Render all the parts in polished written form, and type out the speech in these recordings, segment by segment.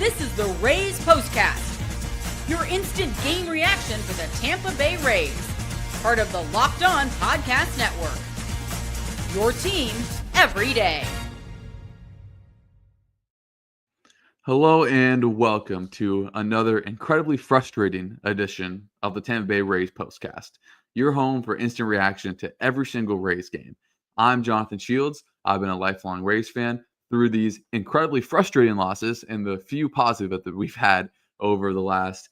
This is the Rays POSTCAST, your instant game reaction for the Tampa Bay Rays, part of the Locked On Podcast Network. Your team every day. Hello and welcome to another incredibly frustrating edition of the Tampa Bay Rays POSTCAST, your home for instant reaction to every single Rays game. I'm Jonathan Shields. I've been a lifelong Rays fan through these incredibly frustrating losses and the few positive that we've had over the last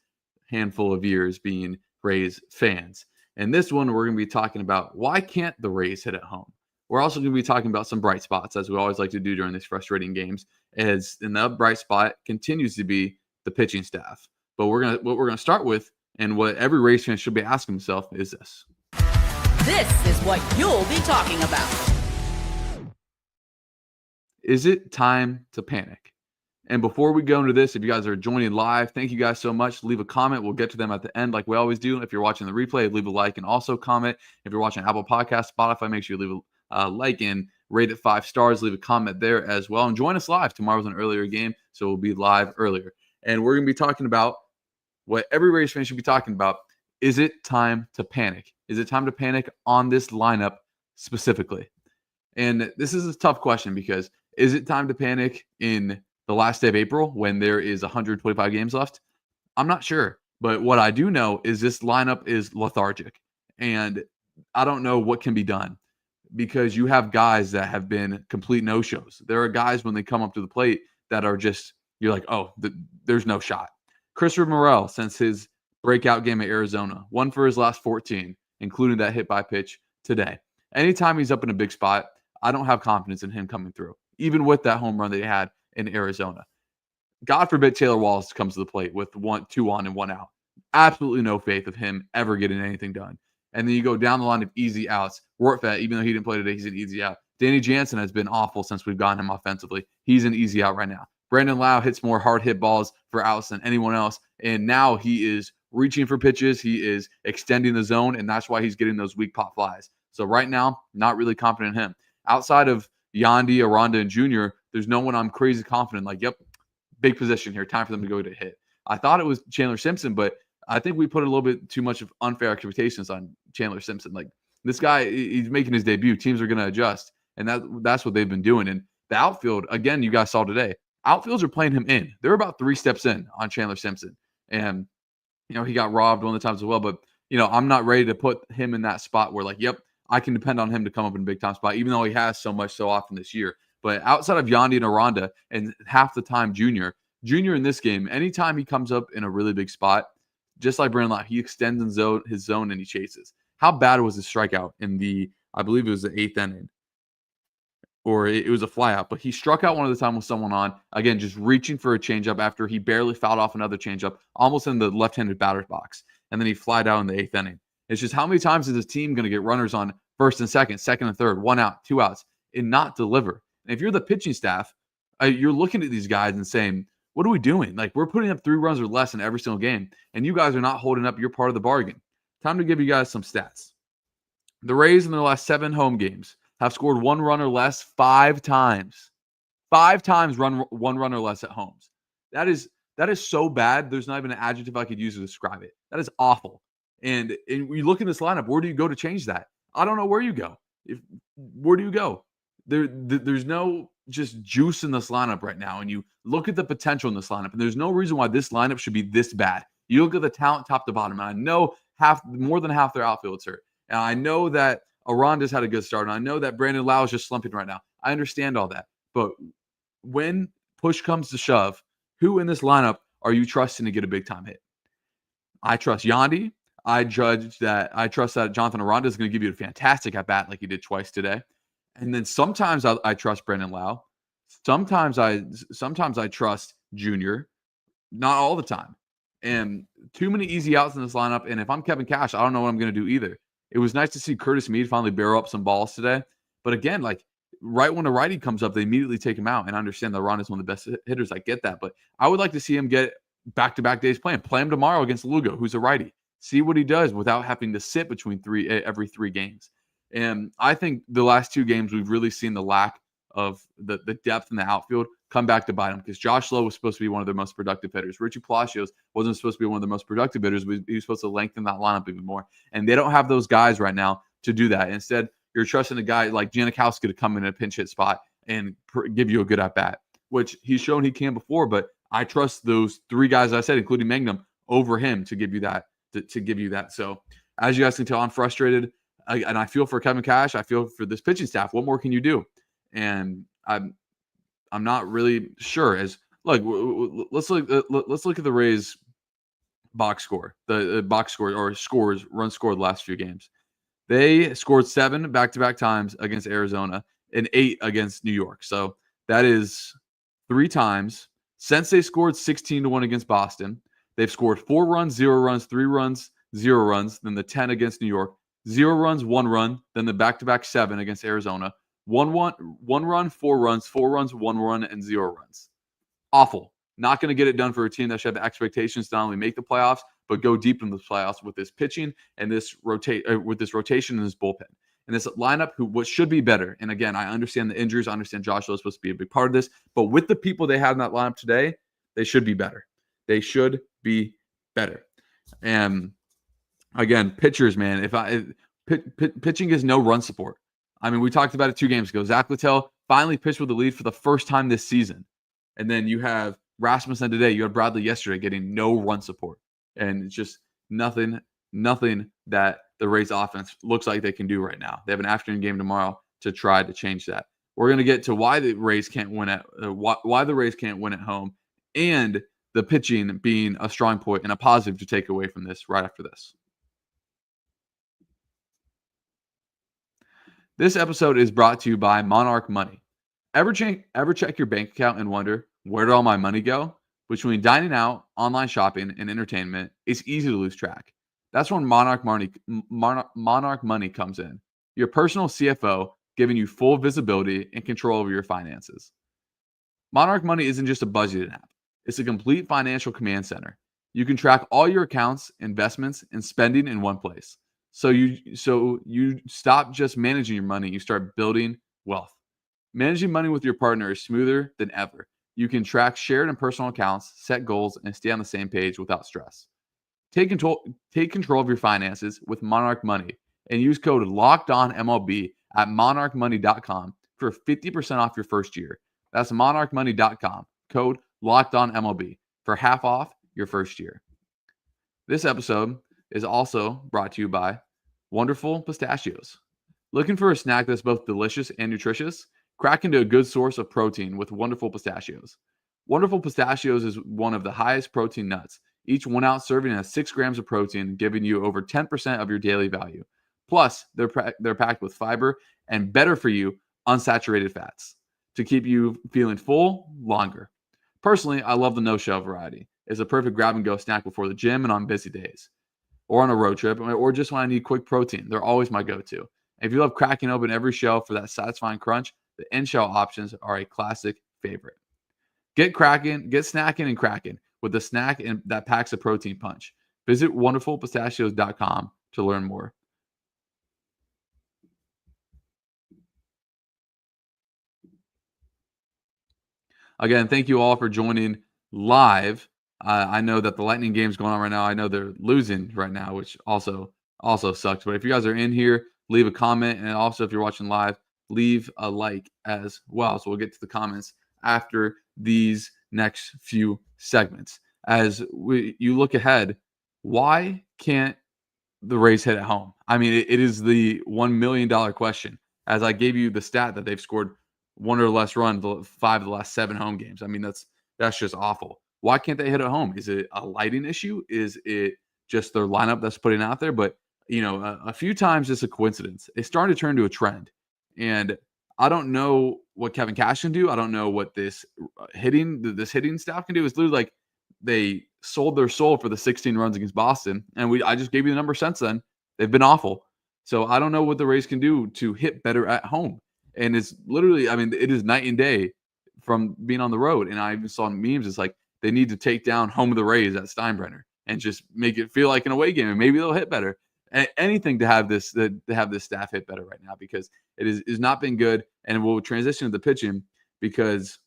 handful of years being Rays fans. And this one, we're going to be talking about why can't the Rays hit at home? We're also going to be talking about some bright spots, as we always like to do during these frustrating games, and the bright spot continues to be the pitching staff. But what we're going to start with, and what every Rays fan should be asking himself, is this. This is what you'll be talking about. Is it time to panic? And before we go into this, if you guys are joining live, thank you guys so much. Leave a comment. We'll get to them at the end like we always do. If you're watching the replay, leave a like and also comment. If you're watching Apple Podcasts, Spotify, make sure you leave a like and rate it 5 stars. Leave a comment there as well. And join us live. Tomorrow's an earlier game, so we'll be live earlier. And we're going to be talking about what every Rays fan should be talking about. Is it time to panic? Is it time to panic on this lineup specifically? And this is a tough question because is it time to panic in the last day of April when there is 125 games left? I'm not sure. But what I do know is this lineup is lethargic. And I don't know what can be done because you have guys that have been complete no-shows. There are guys when they come up to the plate that are just, you're like, oh, there's no shot. Christopher Morel, since his breakout game at Arizona, 1 for his last 14, including that hit by pitch today. Anytime he's up in a big spot, I don't have confidence in him coming through, even with that home run that he had in Arizona. God forbid Taylor Wallace comes to the plate with 2 on and 1 out. Absolutely no faith of him ever getting anything done. And then you go down the line of easy outs. Rortvedt, even though he didn't play today, he's an easy out. Danny Jansen has been awful since we've gotten him offensively. He's an easy out right now. Brandon Lau hits more hard hit balls for outs than anyone else. And now he is reaching for pitches. He is extending the zone, and that's why he's getting those weak pop flies. So right now, not really confident in him. Outside of Yandy, Aranda, and Jr., there's no one I'm crazy confident. Like, yep, big position here. Time for them to go to hit. I thought it was Chandler Simpson, but I think we put a little bit too much of unfair expectations on Chandler Simpson. Like, this guy, he's making his debut. Teams are going to adjust, and that's what they've been doing. And the outfield, again, you guys saw today, outfields are playing him in. They're about 3 steps in on Chandler Simpson. And, he got robbed one of the times as well. But, I'm not ready to put him in that spot where, like, yep, I can depend on him to come up in a big-time spot, even though he has so much so often this year. But outside of Yandy and Aranda, and half the time Junior in this game, anytime he comes up in a really big spot, just like Brandon Lau, he extends his zone and he chases. How bad was his strikeout in I believe it was the 8th inning? Or it was a flyout, but he struck out one of the time with someone on, again, just reaching for a changeup after he barely fouled off another changeup, almost in the left-handed batter's box. And then he flied out in the 8th inning. It's just how many times is this team going to get runners on first and second and third, 1 out, 2 outs, and not deliver? And if you're the pitching staff, you're looking at these guys and saying, what are we doing? Like, we're putting up 3 runs or less in every single game, and you guys are not holding up your part of the bargain. Time to give you guys some stats. The Rays in their last 7 home games have scored 1 run or less 5 times. 5 times 1 run or less at homes. That is so bad. There's not even an adjective I could use to describe it. That is awful. And you look in this lineup, where do you go to change that? I don't know where you go. Where do you go? There's no just juice in this lineup right now. And you look at the potential in this lineup, and there's no reason why this lineup should be this bad. You look at the talent top to bottom, and I know more than half their outfield's hurt. And I know that Aranda's had a good start, and I know that Brandon Lau is just slumping right now. I understand all that. But when push comes to shove, who in this lineup are you trusting to get a big-time hit? I trust Yandy. I trust that Jonathan Aranda is going to give you a fantastic at-bat like he did twice today. And then sometimes I trust Brandon Lau. Sometimes I trust Junior. Not all the time. And too many easy outs in this lineup. And if I'm Kevin Cash, I don't know what I'm going to do either. It was nice to see Curtis Mead finally barrel up some balls today. But again, like right when a righty comes up, they immediately take him out. And I understand that Ron is one of the best hitters. I get that. But I would like to see him get back-to-back days playing. Play him tomorrow against Lugo, who's a righty. See what he does without having to sit between every 3 games. And I think the last 2 games, we've really seen the lack of the depth in the outfield. come back to bite them, because Josh Lowe was supposed to be one of their most productive hitters. Richie Palacios wasn't supposed to be one of the most productive hitters. He was supposed to lengthen that lineup even more. And they don't have those guys right now to do that. Instead, you're trusting a guy like Janikowski to come in a pinch hit spot and give you a good at-bat, which he's shown he can before, but I trust those three guys I said, including Mangum, over him to give you that. To give you that. So as you guys can tell, I'm frustrated. And I feel for Kevin Cash. I feel for this pitching staff. What more can you do? And I'm not really sure. Let's look at the Rays box score, the box score or runs scored the last few games. They scored 7 back-to-back times against Arizona and 8 against New York. So that is 3 times since they scored 16-1 against Boston. They've scored 4 runs, 0 runs, 3 runs, 0 runs, then the 10 against New York, 0 runs, 1 run, then the back-to-back 7 against Arizona, 1 run, 4 runs, 4 runs, 1 run, and 0 runs. Awful. Not going to get it done for a team that should have expectations to not only make the playoffs, but go deep in the playoffs with this pitching and this rotation and this bullpen. And this lineup, what should be better. And again, I understand the injuries. I understand Josh Lowe is supposed to be a big part of this. But with the people they have in that lineup today, they should be better. They should be better. And again, pitchers, man, pitching is no run support. I mean, we talked about it 2 games ago. Zach Littell finally pitched with the lead for the first time this season. And then you have Rasmussen today. You had Bradley yesterday getting no run support. And it's just nothing that the Rays offense looks like they can do right now. They have an afternoon game tomorrow to try to change that. We're going to get to why the Rays can't win at home, and the pitching being a strong point and a positive to take away from this right after this. This episode is brought to you by Monarch Money. Ever check your bank account and wonder, where did all my money go? Between dining out, online shopping, and entertainment, it's easy to lose track. That's when Monarch Money comes in. Your personal CFO, giving you full visibility and control over your finances. Monarch Money isn't just a budgeting app. It's a complete financial command center. You can track all your accounts, investments, and spending in one place. So you stop just managing your money, you start building wealth. Managing money with your partner is smoother than ever. You can track shared and personal accounts, set goals, and stay on the same page without stress. Take control of your finances with Monarch Money and use code LOCKEDONMLB at monarchmoney.com for 50% off your first year. That's monarchmoney.com, code LOCKEDONMLB for half off your first year. This episode is also brought to you by Wonderful Pistachios. Looking for a snack that's both delicious and nutritious? Crack into a good source of protein with Wonderful Pistachios. Wonderful Pistachios is one of the highest protein nuts. Each 1 ounce serving has 6 grams of protein, giving you over 10% of your daily value. Plus, they're packed with fiber and better for you unsaturated fats to keep you feeling full longer. Personally, I love the no-shell variety. It's a perfect grab-and-go snack before the gym and on busy days, or on a road trip, or just when I need quick protein. They're always my go-to. If you love cracking open every shell for that satisfying crunch, the in-shell options are a classic favorite. Get snacking and cracking with the snack that packs a protein punch. Visit wonderfulpistachios.com to learn more. Again, thank you all for joining live. I know that the Lightning game's going on right now. I know they're losing right now, which also sucks. But if you guys are in here, leave a comment. And also, if you're watching live, leave a like as well. So we'll get to the comments after these next few segments. As you look ahead, why can't the Rays hit at home? I mean, it is the $1 million question. As I gave you the stat that they've scored 1 or less runs 5 of the last 7 home games. I mean, that's just awful. Why can't they hit at home? Is it a lighting issue? Is it just their lineup that's putting out there? But, a few times it's a coincidence. It's starting to turn to a trend. And I don't know what Kevin Cash can do. I don't know what this hitting staff can do. It's literally like they sold their soul for the 16 runs against Boston. And I just gave you the number since then. They've been awful. So I don't know what the Rays can do to hit better at home. And it's literally, I mean, it is night and day from being on the road. And I even saw memes. It's like they need to take down home of the Rays at Steinbrenner and just make it feel like an away game. And maybe they'll hit better. Anything to have this staff hit better right now, because it is not been good. And we'll transition to the pitching, because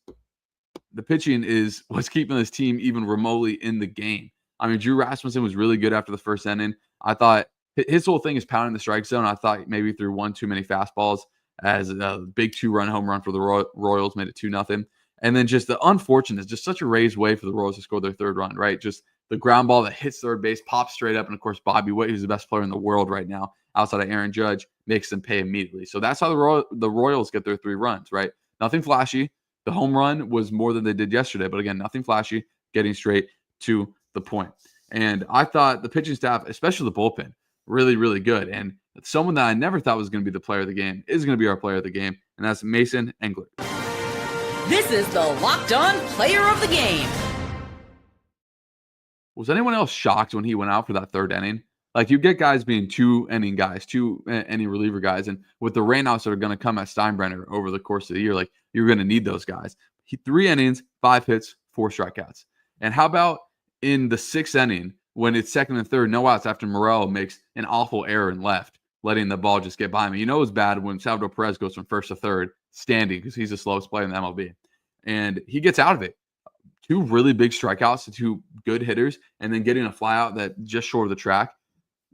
the pitching is what's keeping this team even remotely in the game. I mean, Drew Rasmussen was really good after the first inning. I thought his whole thing is pounding the strike zone. I thought maybe he threw one too many fastballs, as a big 2-run home run for the Royals made it 2-0. And then just the unfortunate, just such a Rays way for the Royals to score their third run, right? Just the ground ball that hits third base, pops straight up. And of course, Bobby Witt, who's the best player in the world right now, outside of Aaron Judge, makes them pay immediately. So that's how the Royals get their 3 runs, right? Nothing flashy. The home run was more than they did yesterday. But again, nothing flashy, getting straight to the point. And I thought the pitching staff, especially the bullpen, really, really good. And someone that I never thought was going to be the player of the game is going to be our player of the game, and that's Mason Englert. This is the Locked On Player of the Game. Was anyone else shocked when he went out for that third inning? Like, you get guys being 2-inning guys, 2-inning reliever guys, and with the rainouts that are going to come at Steinbrenner over the course of the year, like, you're going to need those guys. 3 innings, 5 hits, 4 strikeouts. And how about in the 6th inning, when it's second and third, no outs after Morel makes an awful error in left, letting the ball just get by him. You know it's bad when Salvador Perez goes from first to third, standing, because he's the slowest player in the MLB. And he gets out of it. 2 really big strikeouts to 2 good hitters, and then getting a flyout that just short of the track.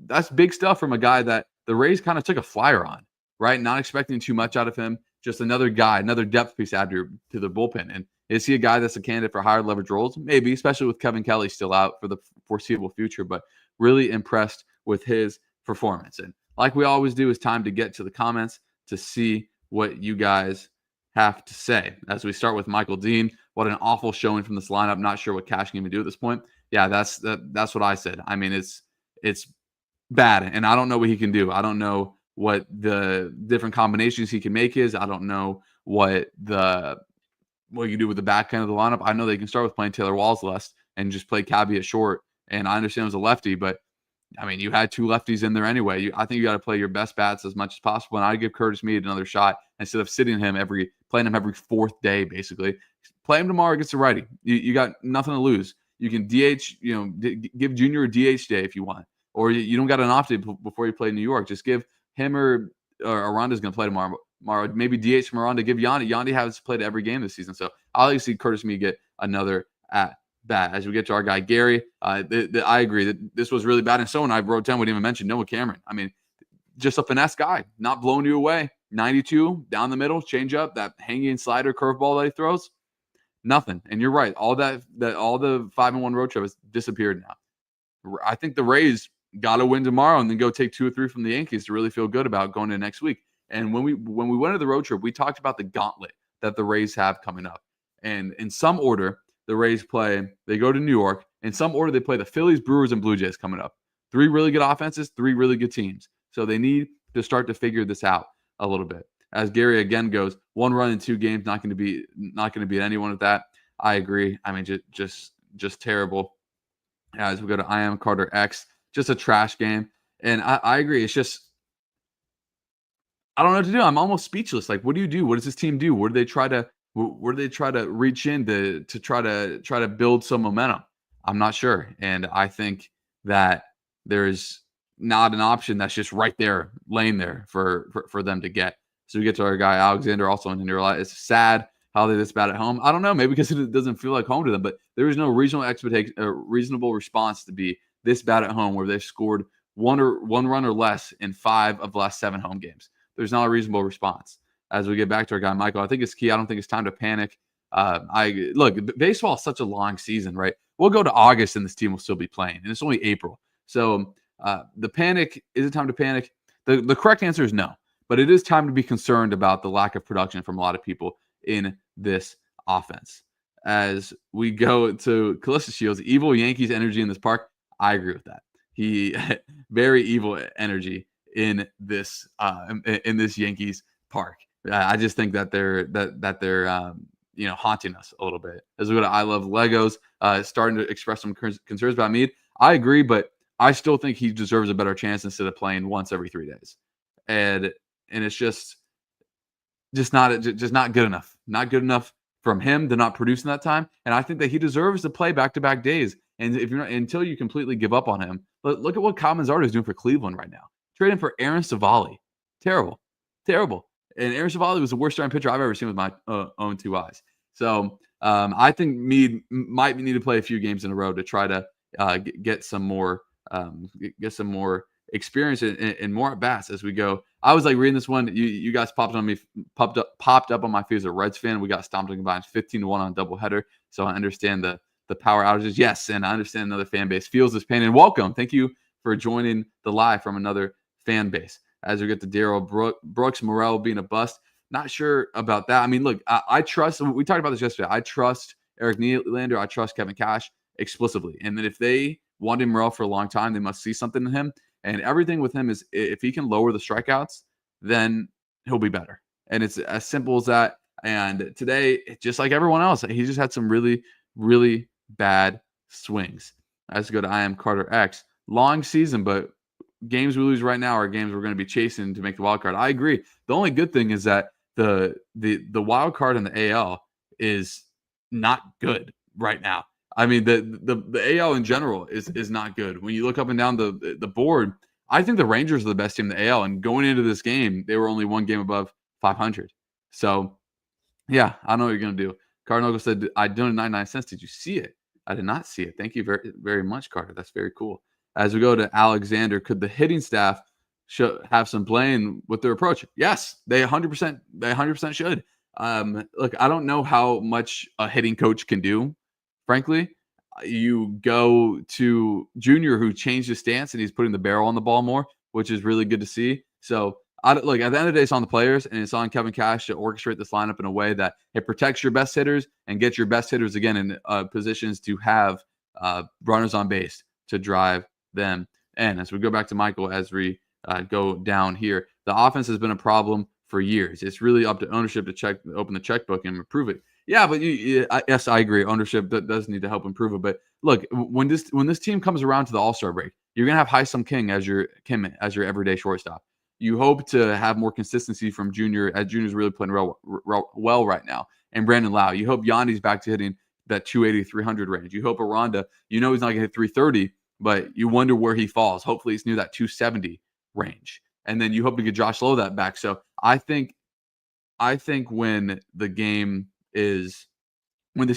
That's big stuff from a guy that the Rays kind of took a flyer on, right? Not expecting too much out of him. Just another guy, another depth piece added to the bullpen. And is he a guy that's a candidate for higher leverage roles? Maybe, especially with Kevin Kelly still out for the foreseeable future, but really impressed with his performance. And like we always do, it's time to get to the comments to see what you guys have to say. As we start with Michael Dean, what an awful showing from this lineup. Not sure what Cash can even do at this point. Yeah, that's what I said. I mean, it's bad, and I don't know what he can do. I don't know what the different combinations he can make is. I don't know what you do with the back end of the lineup. I know they can start with playing Taylor Walls less and just play Cabby at short. And I understand it was a lefty, but I mean, you had 2 lefties in there anyway. I think you got to play your best bats as much as possible. And I'd give Curtis Mead another shot instead of playing him every 4th day, basically. Play him tomorrow against the righty. You got nothing to lose. You can DH, give Junior a DH day if you want, or you don't got an off day before you play New York. Just give him or Aranda's going to play tomorrow. Maybe DH from Aranda, give Yandy. Yandy has played every game this season. So I'll like to see Curtis Mead get another at bat. As we get to our guy, Gary, I agree that this was really bad. And someone I wrote down, wouldn't even mention Noah Cameron. I mean, just a finesse guy, not blowing you away. 92, down the middle, change up, that hanging slider curveball that he throws, nothing. And you're right. All the 5-1 road trip has disappeared now. I think the Rays got to win tomorrow and then go take 2 or 3 from the Yankees to really feel good about going into next week. And when we went to the road trip, we talked about the gauntlet that the Rays have coming up. And in some order, the Rays they go to New York. In some order, they play the Phillies, Brewers, and Blue Jays coming up. 3 really good offenses, 3 really good teams. So they need to start to figure this out a little bit. As Gary again goes, 1 run in 2 games, not going to beat anyone with that. I agree. I mean, just terrible. As we go to I Am Carter X, just a trash game. And I agree. It's just, I don't know what to do. I'm almost speechless. Like, what do you do? What does this team do? Where do they try to reach in to try to build some momentum? I'm not sure. And I think that there's not an option that's just right there, laying there for them to get. So we get to our guy Alexander, also in here. It's sad how they this bad at home. I don't know, maybe because it doesn't feel like home to them, but there is no reasonable response to be this bad at home, where they've scored one run or less in 5 of the last 7 home games. There's not a reasonable response. As we get back to our guy Michael, I think it's key. I don't think it's time to panic. Baseball is such a long season, right? We'll go to August and this team will still be playing, and it's only April. So the panic, is it time to panic? The correct answer is no, but it is time to be concerned about the lack of production from a lot of people in this offense. As we go to Pistachios, evil Yankees energy in this park, I agree with that. He very evil energy in this Yankees park. I just think that they're haunting us a little bit. As we go to I Love Legos, starting to express some concerns about Mead. I agree, but I still think he deserves a better chance instead of playing once every 3 days. And it's just not good enough. Not good enough from him to not produce in that time. And I think that he deserves to play back-to-back days. And if you're not, until you completely give up on him, look at what Kyle Manzardo is doing for Cleveland right now. Trading for Aaron Savali. Terrible. And Aaron Savali was the worst starting pitcher I've ever seen with my own 2 eyes. So I think Mead might need to play a few games in a row to try to get some more experience and more at bats as we go. I was like reading this one. You guys popped up on my feed as a Reds fan. We got stomped and combined 15-1 on doubleheader. So I understand the power outages. Yes, and I understand another fan base feels this pain. And welcome. Thank you for joining the live from another fan base. As we get to Daryl Brooks, Morel being a bust. Not sure about that. I mean, look, I trust. We talked about this yesterday. I trust Eric Nylander. I trust Kevin Cash explicitly. And then if they wanted Morel for a long time, they must see something in him. And everything with him is if he can lower the strikeouts, then he'll be better. And it's as simple as that. And today, just like everyone else, he just had some really, really bad swings. As we go to I Am Carter X. Long season, but games we lose right now are games we're going to be chasing to make the wild card. I agree. The only good thing is that the wild card in the AL is not good right now. I mean, the AL in general is not good. When you look up and down the board, I think the Rangers are the best team in the AL. And going into this game, they were only one game above 500. So, yeah, I know what you're going to do. Cardinal said, I donated 99 cents. Did you see it? I did not see it. Thank you very, very much, Carter. That's very cool. As we go to Alexander, could the hitting staff have some blame with their approach? Yes, they 100% should. Look, I don't know how much a hitting coach can do. Frankly, you go to Junior, who changed his stance and he's putting the barrel on the ball more, which is really good to see. So, look, at the end of the day, it's on the players and it's on Kevin Cash to orchestrate this lineup in a way that it protects your best hitters and gets your best hitters again in positions to have runners on base to drive them. And as we go back to Michael, as we go down here, the offense has been a problem for years. It's really up to ownership to open the checkbook and improve it. Yeah, but yes, I agree. Ownership does need to help improve it. But look, when this team comes around to the All-Star break, you're gonna have Hy-Sung Kim as your everyday shortstop. You hope to have more consistency from Junior, as Junior's really playing well right now, and Brandon Lau. You hope Yanni's back to hitting that 280, 300 range. You hope Aranda, he's not gonna hit 330, but you wonder where he falls. Hopefully, he's near that 270 range, and then you hope to get Josh Lowe that back. So I think when this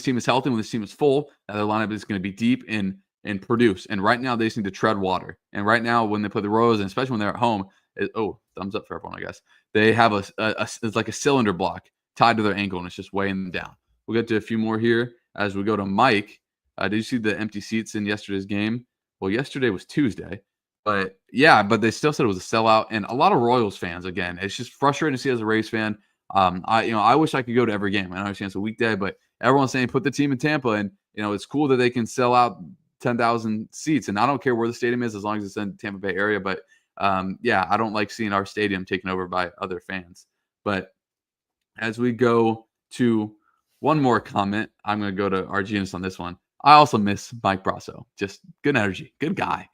team is healthy, when this team is full, their lineup is going to be deep and produce. And right now, they just need to tread water. And right now, when they play the Royals, and especially when they're at home, thumbs up for everyone, I guess. They have it's like a cylinder block tied to their ankle, and it's just weighing them down. We'll get to a few more here as we go to Mike. Did you see the empty seats in yesterday's game? Well, yesterday was Tuesday. But they still said it was a sellout. And a lot of Royals fans, again, it's just frustrating to see as a Rays fan. I wish I could go to every game. I understand it's a weekday, but everyone's saying put the team in Tampa, and it's cool that they can sell out 10,000 seats. And I don't care where the stadium is as long as it's in Tampa Bay area. But I don't like seeing our stadium taken over by other fans. But as we go to one more comment, I'm going to go to our genius on this one. I also miss Mike Brasso. Just good energy, good guy.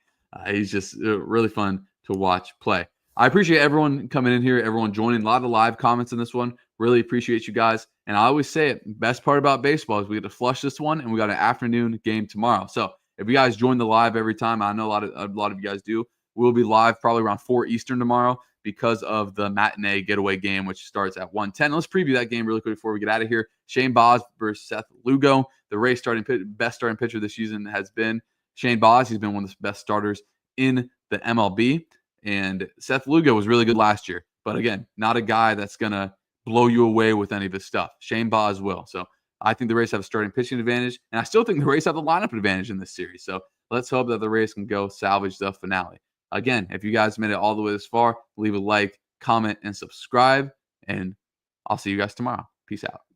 He's just really fun to watch play. I appreciate everyone coming in here, everyone joining. A lot of live comments in this one. Really appreciate you guys. And I always say it, best part about baseball is we get to flush this one, and we got an afternoon game tomorrow. So if you guys join the live every time, I know a lot of you guys do. We'll be live probably around 4 Eastern tomorrow because of the matinee getaway game, which starts at 1:10. Let's preview that game really quick before we get out of here. Shane Baz versus Seth Lugo. The Rays best starting pitcher this season has been Shane Baz. He's been one of the best starters in the MLB. And Seth Lugo was really good last year. But again, not a guy that's going to blow you away with any of his stuff. Shane Baz will. So I think the Rays have a starting pitching advantage. And I still think the Rays have the lineup advantage in this series. So let's hope that the Rays can go salvage the finale. Again, if you guys made it all the way this far, leave a like, comment, and subscribe. And I'll see you guys tomorrow. Peace out.